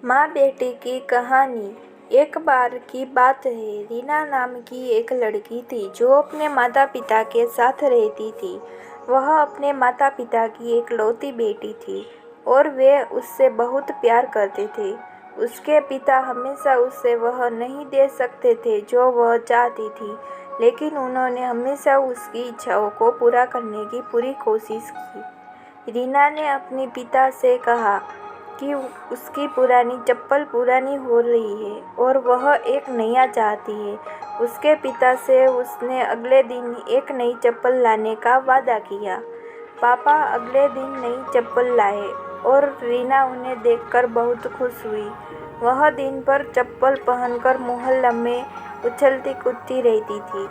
माँ बेटे की कहानी। एक बार की बात है, रीना नाम की एक लड़की थी जो अपने माता पिता के साथ रहती थी। वह अपने माता पिता की इकलौती बेटी थी और वे उससे बहुत प्यार करते थे। उसके पिता हमेशा उसे वह नहीं दे सकते थे जो वह चाहती थी, लेकिन उन्होंने हमेशा उसकी इच्छाओं को पूरा करने की पूरी कोशिश की। रीना ने अपने पिता से कहा कि उसकी पुरानी चप्पल पुरानी हो रही है और वह एक नया चाहती है। उसके पिता से उसने अगले दिन एक नई चप्पल लाने का वादा किया। पापा अगले दिन नई चप्पल लाए और रीना उन्हें देखकर बहुत खुश हुई। वह दिन भर चप्पल पहनकर मोहल्ला में उछलती कूदती रहती थी।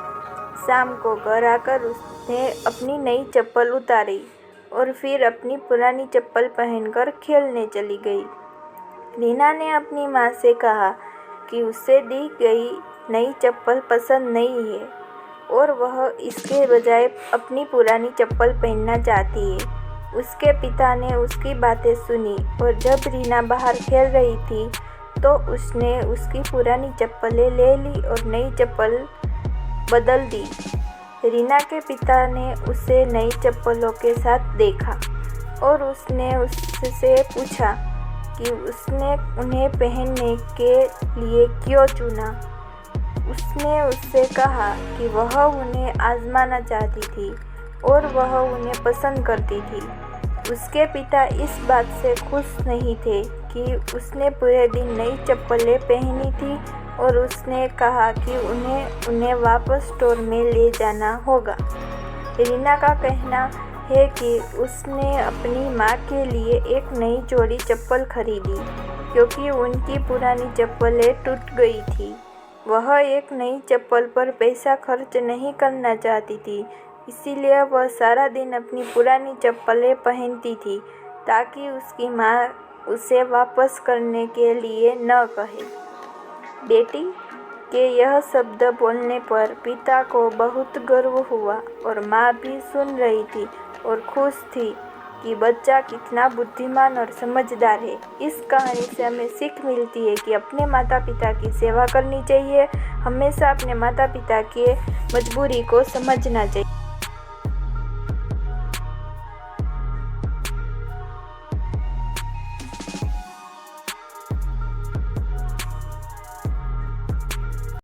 शाम को घर आकर उसने अपनी नई चप्पल उतारी और फिर अपनी पुरानी चप्पल पहनकर खेलने चली गई। रीना ने अपनी माँ से कहा कि उसे दी गई नई चप्पल पसंद नहीं है और वह इसके बजाय अपनी पुरानी चप्पल पहनना चाहती है। उसके पिता ने उसकी बातें सुनी और जब रीना बाहर खेल रही थी तो उसने उसकी पुरानी चप्पलें ले ली और नई चप्पल बदल दी। रीना के पिता ने उसे नई चप्पलों के साथ देखा और उसने उससे पूछा कि उसने उन्हें पहनने के लिए क्यों चुना। उसने उससे कहा कि वह उन्हें आजमाना चाहती थी और वह उन्हें पसंद करती थी। उसके पिता इस बात से खुश नहीं थे कि उसने पूरे दिन नई चप्पलें पहनी थी और उसने कहा कि उन्हें वापस स्टोर में ले जाना होगा। रीना का कहना है कि उसने अपनी माँ के लिए एक नई जोड़ी चप्पल खरीदी क्योंकि उनकी पुरानी चप्पलें टूट गई थी। वह एक नई चप्पल पर पैसा खर्च नहीं करना चाहती थी, इसीलिए वह सारा दिन अपनी पुरानी चप्पलें पहनती थी ताकि उसकी माँ उसे वापस करने के लिए न कहे। बेटी के यह शब्द बोलने पर पिता को बहुत गर्व हुआ और माँ भी सुन रही थी और खुश थी कि बच्चा कितना बुद्धिमान और समझदार है। इस कहानी से हमें सीख मिलती है कि अपने माता पिता की सेवा करनी चाहिए। हमेशा अपने माता पिता की मजबूरी को समझना चाहिए।